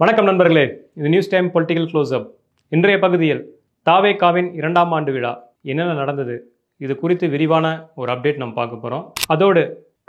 வணக்கம் நண்பர்களே, இது நியூஸ் டைம் பொலிட்டிக்கல் க்ளோஸ்அப். இன்றைய பகுதியில் தாவேகாவின் 2ஆம் ஆண்டு விழா என்னென்ன நடந்தது, இது குறித்து விரிவான ஒரு அப்டேட் நம்ம பார்க்க போகிறோம். அதோடு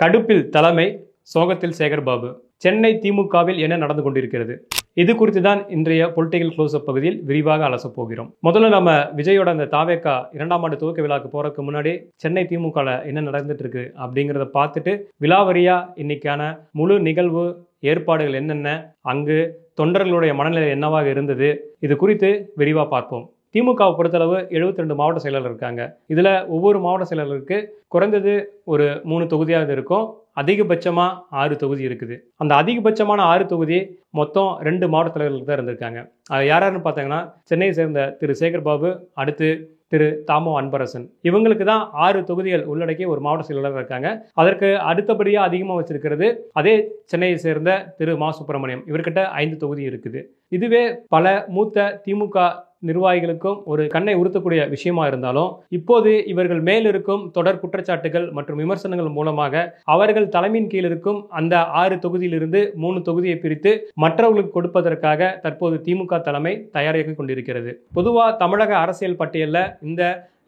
கடுப்பில் தலைமை, சோகத்தில் சேகர்பாபு, சென்னை திமுகவில் என்ன நடந்து கொண்டிருக்கிறது, இது குறித்து தான் இன்றைய பொலிட்டிக்கல் க்ளோஸ்அப் பகுதியில் விரிவாக அலசப் போகிறோம். முதல்ல நம்ம விஜயோட அந்த தாவேகா 2ஆம் ஆண்டு துவக்க விழாக்கு போறதுக்கு முன்னாடி சென்னை திமுகவில் என்ன நடந்துட்டு இருக்கு அப்படிங்கிறத பார்த்துட்டு விழாவரியா இன்னைக்கான முழு நிகழ்வு ஏற்பாடுகள் என்னென்ன, அங்கு தொண்டர்களுடைய மனநிலை என்னவாக இருந்தது, இது குறித்து விரிவாக பார்ப்போம். திமுகவை பொறுத்தளவு 72 மாவட்ட செயலாளர் இருக்காங்க. இதில் ஒவ்வொரு மாவட்ட செயலாளருக்கு குறைந்தது ஒரு 3 தொகுதியாவது இருக்கும். அதிகபட்சமாக 6 தொகுதி இருக்குது. அந்த அதிகபட்சமான 6 தொகுதி மொத்தம் 2 மாவட்ட தலைவர்களுக்கு தான் இருந்திருக்காங்க. அது யாருன்னு பார்த்தீங்கன்னா, சென்னையை சேர்ந்த திரு சேகர்பாபு, அடுத்து திரு தாமோ அன்பரசன். இவங்களுக்கு தான் 6 தொகுதிகள் உள்ளடக்கிய ஒரு மாவட்ட செயலாளர் இருக்காங்க. அதற்கு அடுத்தபடியாக அதிகமாக வச்சிருக்கிறது அதே சென்னையை சேர்ந்த திரு மா சுப்பிரமணியம். இவர்கிட்ட 5 தொகுதி இருக்குது. இதுவே பல மூத்த திமுக நிர்வாகிகளுக்கும் ஒரு கண்ணை உறுத்தக்கூடிய விஷயமா இருந்தாலும், இப்போது இவர்கள் மேல் இருக்கும் தொடர் குற்றச்சாட்டுகள் மற்றும் விமர்சனங்கள் மூலமாக அவர்கள் தலைமையின் கீழ் இருக்கும் அந்த 6 தொகுதியிலிருந்து 3 தொகுதியை பிரித்து மற்றவர்களுக்கு கொடுப்பதற்காக தற்போது திமுக தலைமை தயாராகி கொண்டிருக்கிறது. பொதுவாக தமிழக அரசியல் பட்டியலில் இந்த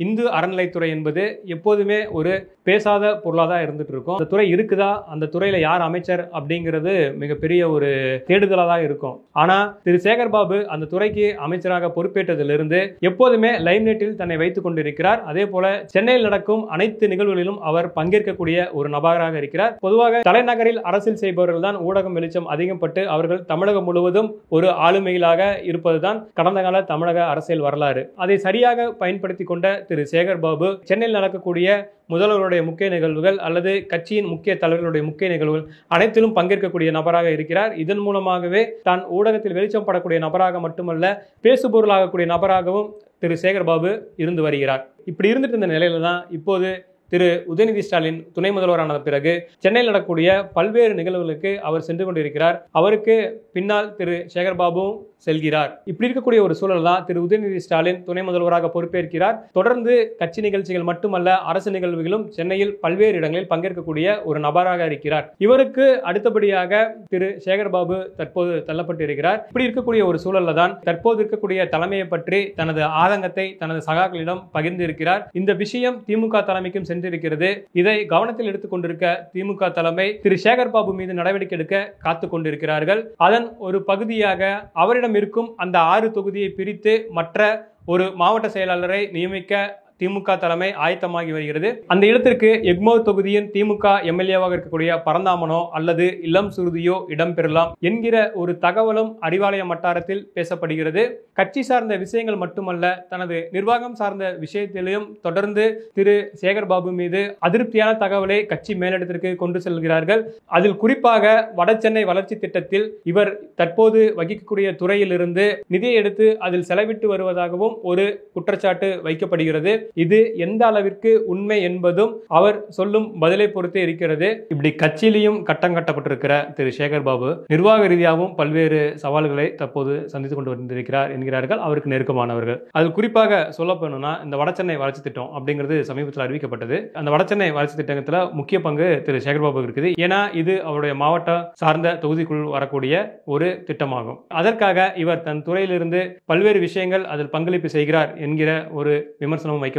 இந்து அறநிலைத்துறை என்பது எப்போதுமே ஒரு பேசாத பொருளாக தான் இருந்துட்டு இருக்கும். அந்த துறை இருக்குதா, அந்த துறையில் யார் அமைச்சர் அப்படிங்கிறது மிகப்பெரிய ஒரு தேடுதலாக தான் இருக்கும். ஆனால் திரு சேகர்பாபு அந்த துறைக்கு அமைச்சராக பொறுப்பேற்றதிலிருந்து எப்போதுமே லைம்லைட்டில் தன்னை வைத்துக் கொண்டிருக்கிறார். அதே போல சென்னையில் நடக்கும் அனைத்து நிகழ்வுகளிலும் அவர் பங்கேற்கக்கூடிய ஒரு நபராக இருக்கிறார். பொதுவாக தலைநகரில் அரசியல் செய்பவர்கள் தான் ஊடகம் வெளிச்சம் அதிகப்பட்டு அவர்கள் தமிழகம் முழுவதும் ஒரு ஆளுமையிலாக இருப்பதுதான் கடந்த கால தமிழக அரசியல் வரலாறு. அதை சரியாக பயன்படுத்தி கொண்ட திரு சேகர்பாபு சென்னையில் நடக்கக்கூடிய முதல்வருடைய முக்கிய நிகழ்வுகள் அல்லது கட்சியின் முக்கிய தலைவர்களுடைய முக்கிய நிகழ்வுகள் அனைத்திலும் பங்கேற்கக்கூடிய நபராக இருக்கிறார். இதன் மூலமாகவே தான் ஊடகத்தில் வெளிச்சம் படக்கூடிய நபராக மட்டுமல்ல, பேசுபொருளாகக்கூடிய நபராகவும் திரு சேகர்பாபு இருந்து வருகிறார். இப்படி இருந்துட்டு இருந்த நிலையில தான் இப்போது திரு உதயநிதி ஸ்டாலின் துணை முதல்வரான பிறகு சென்னையில் நடக்கக்கூடிய பல்வேறு நிகழ்வுகளுக்கு அவர் சென்று கொண்டிருக்கிறார். அவருக்கு பின்னால் திரு சேகர்பாபுவும் செல்கிறார். இப்படி இருக்கக்கூடிய ஒரு சூழல் தான் திரு உதயநிதி ஸ்டாலின் துணை முதல்வராக பொறுப்பேற்கிறார். தொடர்ந்து கட்சி நிகழ்ச்சிகள் மட்டுமல்ல, அரசு நிகழ்வுகளும் சென்னையில் பல்வேறு இடங்களில் பங்கேற்கக்கூடிய ஒரு நபராக இருக்கிறார். இவருக்கு அடுத்தபடியாக திரு சேகர்பாபு தற்போது தள்ளப்பட்டு இருக்கிறார். இப்படி இருக்கக்கூடிய ஒரு சூழல்ல தான் தற்போது இருக்கக்கூடிய தலைமையை பற்றி தனது ஆதங்கத்தை தனது சகாக்களிடம் பகிர்ந்து இருக்கிறார். இந்த விஷயம் திமுக தலைமைக்கும் சென்றிருக்கிறது. இதை கவனத்தில் எடுத்துக் கொண்டிருக்க திமுக தலைமை திரு சேகர்பாபு மீது நடவடிக்கை எடுக்க காத்துக் கொண்டிருக்கிறார்கள். அதன் ஒரு பகுதியாக அவரிடம் இருக்கும் அந்த 6 தொகுதியை பிரித்து மற்ற ஒரு மாவட்ட செயலாளரை நியமிக்க திமுக தலைமை ஆயத்தமாகி வருகிறது. அந்த இடத்திற்கு எக்மோர் தொகுதியின் திமுக எம்எல்ஏவாக இருக்கக்கூடிய பரந்தாமனோ அல்லது இளம் சுருதியோ இடம்பெறலாம் என்கிற ஒரு தகவலும் அறிவாலயம் வட்டாரத்தில் பேசப்படுகிறது. கட்சி சார்ந்த விஷயங்கள் மட்டுமல்ல, தனது நிர்வாகம் சார்ந்த விஷயத்திலும் தொடர்ந்து திரு சேகர்பாபு மீது அதிருப்தியான தகவலை கட்சி மேலிடத்திற்கு கொண்டு செல்கிறார்கள். அதில் குறிப்பாக வடசென்னை வளர்ச்சி திட்டத்தில் இவர் தற்போது வகிக்கக்கூடிய துறையிலிருந்து நிதியை எடுத்து அதில் செலவிட்டு வருவதாகவும் ஒரு குற்றச்சாட்டு வைக்கப்படுகிறது. இது எந்த அளவிற்கு உண்மை என்பதும் அவர் சொல்லும் பதிலை பொறுத்தே இருக்கிறது. இப்படி கட்சியிலையும் கட்டம் கட்டப்பட்டிருக்கிற திரு சேகர்பாபு நிர்வாக ரீதியாகவும் பல்வேறு சவால்களை தற்போது சந்தித்துக் கொண்டு வந்திருக்கிறார் என்கிறார்கள் அவருக்கு நெருக்கமானவர்கள். அது குறிப்பாக சொல்ல போனோம்னா, இந்த வடசென்னை வளர்ச்சி திட்டம் அப்படிங்கிறது சமீபத்தில் அறிவிக்கப்பட்டது. அந்த வடசென்னை வளர்ச்சி திட்டத்தில் முக்கிய பங்கு திரு சேகர்பாபு இருக்குது. ஏன்னா இது அவருடைய மாவட்ட சார்ந்த தொகுதிக்குள் வரக்கூடிய ஒரு திட்டமாகும். அதற்காக இவர் தன் துறையிலிருந்து பல்வேறு விஷயங்கள் அதில் பங்களிப்பு செய்கிறார் என்கிற ஒரு விமர்சனமும் வைக்கப்படுகிறது.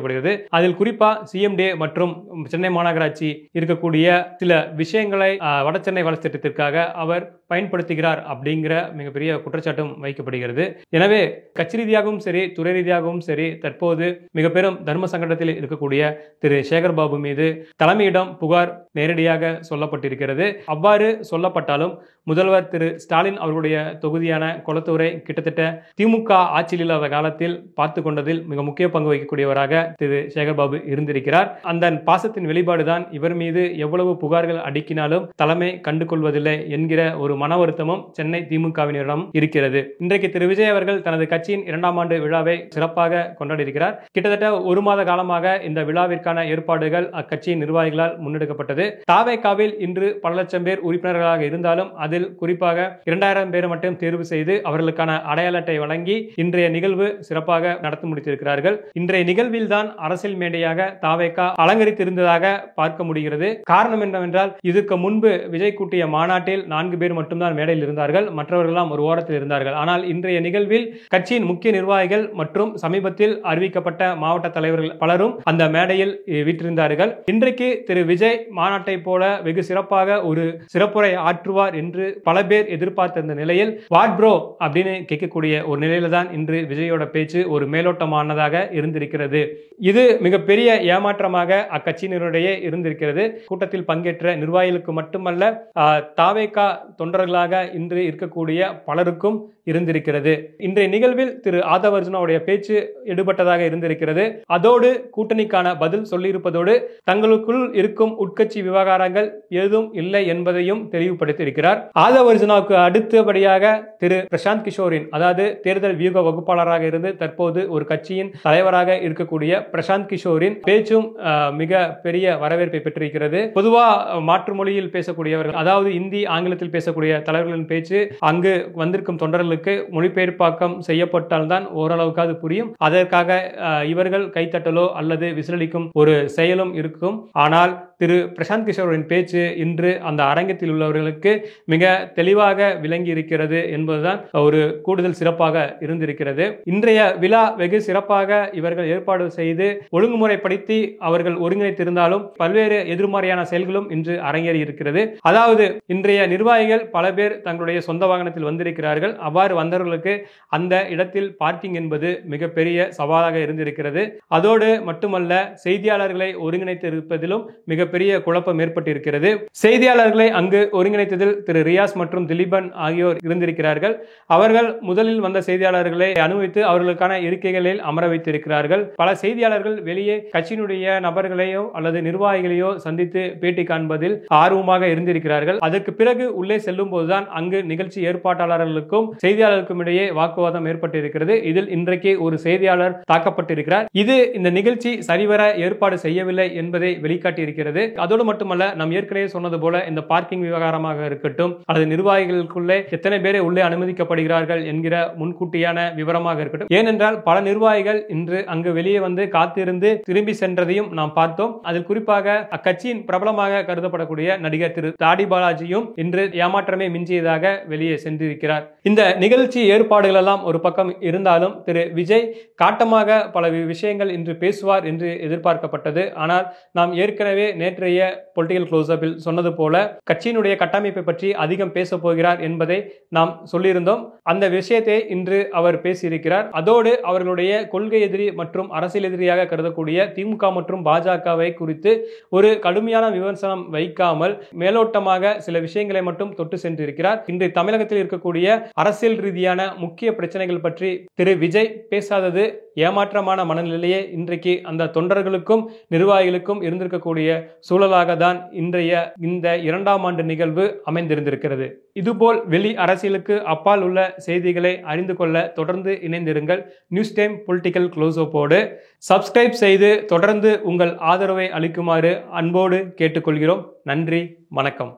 அதில் குறிப்பா சிஎம்டி மற்றும் சென்னை மாநகராட்சி இருக்கக்கூடிய சில விஷயங்களை வடசென்னை வளர்ச்சி திட்டத்திற்காக அவர் பயன்படுத்துகிறார் அப்படிங்கிற மிகப்பெரிய குற்றச்சாட்டும் வைக்கப்படுகிறது. எனவே கட்சி ரீதியாகவும் சரி, துறை ரீதியாகவும் சரி, தற்போது மிக பெரும் தர்ம சங்கடத்தில் இருக்கக்கூடிய திரு சேகர்பாபு மீது தலைமையிடம் புகார் நேரடியாக சொல்லப்பட்டிருக்கிறது. அவ்வாறு சொல்லப்பட்டாலும் முதல்வர் திரு ஸ்டாலின் அவர்களுடைய தொகுதியான கொளத்தூரை கிட்டத்தட்ட திமுக ஆட்சியில் இல்லாத காலத்தில் பார்த்து கொண்டதில் மிக முக்கிய பங்கு வகிக்கக்கூடியவராக திரு சேகர்பாபு இருந்திருக்கிறார். அந்த பாசத்தின் வெளிப்பாடுதான் இவர் மீது எவ்வளவு புகார்கள் அடிக்கினாலும் தலைமை கண்டுகொள்வதில்லை என்கிற ஒரு மன வருத்தமும் சென்னை திமுகவினரிடம் இருக்கிறது. இன்றைக்கு திரு விஜய் அவர்கள் தனது கட்சியின் 2ஆம் ஆண்டு விழாவை சிறப்பாக கொண்டாடியிருக்கிறார். கிட்டத்தட்ட ஒரு மாத காலமாக இந்த விழாவிற்கான ஏற்பாடுகள் அக்கட்சியின் நிர்வாகிகளால் முன்னெடுக்கப்பட்டது. தாவேகாவில் இன்று பல லட்சம் பேர் உறுப்பினர்களாக இருந்தாலும் அதில் குறிப்பாக 2000 பேர் மட்டும் தேர்வு செய்து அவர்களுக்கான அடையாள அட்டை வழங்கி இன்றைய நிகழ்வு சிறப்பாக நடத்தி முடித்திருக்கிறார்கள். இன்றைய நிகழ்வில் தான் தான் அரசியல் மேடையாக தாவேகா அலங்கரித்திருந்ததாக பார்க்க முடிகிறது. காரணம் என்னவென்றால், இதுக்கு முன்பு விஜய் கூட்டிய மாநாட்டில் 4 பேர் மட்டும்தான் மேடையில் இருந்தார்கள், மற்றவர்களெல்லாம் ஒரு ஓரத்தில் இருந்தார்கள். ஆனால் இன்றைய நிகழ்வில் கட்சியின் முக்கிய நிர்வாகிகள் மற்றும் சமீபத்தில் அறிவிக்கப்பட்ட மாவட்ட தலைவர்கள் பலரும் அந்த மேடையில் வீற்றிருந்தார்கள். இன்றைக்கு திரு விஜய் மாநாட்டை போல வெகு சிறப்பாக ஒரு சிறப்புரை ஆற்றுவார் என்று பல பேர் எதிர்பார்த்திருந்த நிலையில் வாட் ப்ரோ அப்படின்னு கேட்கக்கூடிய ஒரு நிலையில தான் இன்று விஜயோட பேச்சு ஒரு மேலோட்டமானதாக இருந்திருக்கிறது. இது மிகப்பெரிய ஏமாற்றமாக அக்கட்சியினரிடையே இருந்திருக்கிறது. கூட்டத்தில் பங்கேற்ற நிர்வாகிகளுக்கு மட்டுமல்ல, தாவேகா தொண்டர்களாக இன்று இருக்கக்கூடிய பலருக்கும் இருந்திருக்கிறது. இன்றைய நிகழ்வில் திரு ஆதவ் அர்ஜுனாவுடைய பேச்சு எடுபட்டதாக இருந்திருக்கிறது. அதோடு கூட்டணிக்கான பதில் சொல்லியிருப்பதோடு தங்களுக்குள் இருக்கும் உட்கட்சி விவகாரங்கள் ஏதும் இல்லை என்பதையும் தெளிவுபடுத்தியிருக்கிறார். ஆதவ் அர்ஜுனாவுக்கு அடுத்தபடியாக திரு பிரசாந்த் கிஷோரின், அதாவது தேர்தல் வியூக வகுப்பாளராக இருந்து தற்போது ஒரு கட்சியின் தலைவராக இருக்கக்கூடிய பிரசாந்த் கிஷோரின் பேச்சும் மிக பெரிய வரவேற்பை பெற்றிருக்கிறது. பொதுவா மாற்று மொழியில் பேசக்கூடியவர்கள், அதாவது இந்தி ஆங்கிலத்தில் பேசக்கூடிய தலைவர்களின் பேச்சு அங்கு வந்திருக்கும் தொண்டர்களுக்கு மொழிபெயர்ப்பாக்கம் செய்யப்பட்டால்தான் ஓரளவுக்காவது புரியும். அதற்காக இவர்கள் கைத்தட்டலோ அல்லது விசிலடிக்கும் ஒரு செயலும் இருக்கும். ஆனால் திரு பிரசாந்த் கிஷோரின் பேச்சு இன்று அந்த அரங்கத்தில் உள்ளவர்களுக்கு மிக தெளிவாக விளங்கி இருக்கிறது என்பதுதான் ஒரு கூடுதல் சிறப்பாக இருந்திருக்கிறது. இன்றைய விழா வெகு சிறப்பாக இவர்கள் ஏற்பாடு செய்து ஒழுங்குமுறைப்படுத்தி அவர்கள் ஒருங்கிணைத்திருந்தாலும் பல்வேறு எதிர்மறையான செயல்களும் இன்று அரங்கேறி இருக்கிறது. அதாவது இன்றைய நிர்வாகிகள் பல பேர் தங்களுடைய சொந்த வாகனத்தில் வந்திருக்கிறார்கள். அவ்வாறு வந்தவர்களுக்கு அந்த இடத்தில் பார்க்கிங் என்பது மிகப்பெரிய சவாலாக இருந்திருக்கிறது. அதோடு மட்டுமல்ல, செய்தியாளர்களை ஒருங்கிணைத்திருப்பதிலும் மிகப்பெரிய குழப்பம் ஏற்பட்டிருக்கிறது. செய்தியாளர்களை அங்கு ஒருங்கிணைத்ததில் திரு ரியாஸ் மற்றும் திலீபன் ஆகியோர் இருந்திருக்கிறார்கள். அவர்கள் முதலில் வந்த செய்தியாளர்களை அனுமதித்து அவர்களுக்கான இருக்கைகளில் அமர வைத்திருக்கிறார்கள். பல செய்தியாளர்கள் வெளியே கட்சியினுடைய நபர்களையோ அல்லது நிர்வாகிகளையோ சந்தித்து பேட்டி காண்பதில் ஆர்வமாக இருந்திருக்கிறார்கள். அதற்கு பிறகு உள்ளே செல்லும் போதுதான் அங்கு நிகழ்ச்சி ஏற்பாட்டாளர்களுக்கும் செய்தியாளர்களுக்கும் இடையே வாக்குவாதம் ஏற்பட்டிருக்கிறது. இதில் இன்றைக்கு ஒரு செய்தியாளர் தாக்கப்பட்டிருக்கிறார். இது இந்த நிகழ்ச்சி சரிவர ஏற்பாடு செய்யவில்லை என்பதை வெளிக்காட்டியிருக்கிறது. அதோடு மட்டுமல்ல, நாம் ஏற்கனவே சொன்னது போல இந்த பார்க்கிங் விவகாரமாக இருக்கட்டும் அல்லது நிர்வாகிகளுக்குள்ளே எத்தனை பேரை உள்ளே அனுமதிக்கப்படுகிறார்கள் என்கிற முன்கூட்டியான விவரமாக இருக்கட்டும். ஏனென்றால் பல நிர்வாகிகள் இன்று அங்கு வெளியே வந்து காத்திருந்து திரும்பி சென்றதையும் நாம் பார்த்தோம். அதில் குறிப்பாக அக்கட்சியின் பிரபலமாக கருதப்படக்கூடிய நடிகர் திரு தாடி பாலாஜியும் இன்று ஏமாற்றமே மிஞ்சியதாக வெளியே சென்றிருக்கிறார். இந்த நிகழ்ச்சி ஏற்பாடுகள் எல்லாம் ஒரு பக்கம் இருந்தாலும் திரு விஜய் காட்டமாக பல விஷயங்கள் இன்று பேசுவார் என்று எதிர்பார்க்கப்பட்டது. ஆனால் நாம் ஏற்கனவே நேற்றைய பொலிட்டிக்கல் க்ளோஸ்அப்பில் சொன்னது போல கட்சியினுடைய கட்டமைப்பை பற்றி அதிகம் பேச போகிறார் என்பதை நாம் சொல்லியிருந்தோம். அந்த விஷயத்தை இன்று அவர் பேசியிருக்கிறார். அதோடு அவர்களுடைய கொள்கை எதிரி மற்றும் அரசியல் எதிரியாக கருதக்கூடிய திமுக மற்றும் பாஜகவை குறித்து ஒரு கடுமையான விமர்சனம் வைக்காமல் மேலோட்டமாக சில விஷயங்களை மட்டும் தொட்டு சென்றிருக்கிறார். இன்று தமிழகத்தில் இருக்கக்கூடிய அரசியல் ரீதியான முக்கிய பிரச்சனைகள் பற்றி திரு விஜய் பேசாதது ஏமாற்றமான மனநிலையே இன்றைக்கு அந்த தொண்டர்களுக்கும் நிர்வாகிகளுக்கும் இருந்திருக்கக்கூடிய சூழலாக தான் இன்றைய இந்த 2ஆம் ஆண்டு நிகழ்வு அமைந்திருந்திருக்கிறது. இதுபோல் வெளி அரசியலுக்கு அப்பால் உள்ள செய்திகளை அறிந்து கொள்ள தொடர்ந்து இணைந்திருங்கள். நியூஸ் டைம் பொலிட்டிக்கல் க்ளோஸ்அப்போடு சப்ஸ்கிரைப் செய்து தொடர்ந்து உங்கள் ஆதரவை அளிக்குமாறு அன்போடு கேட்டுக்கொள்கிறோம். நன்றி, வணக்கம்.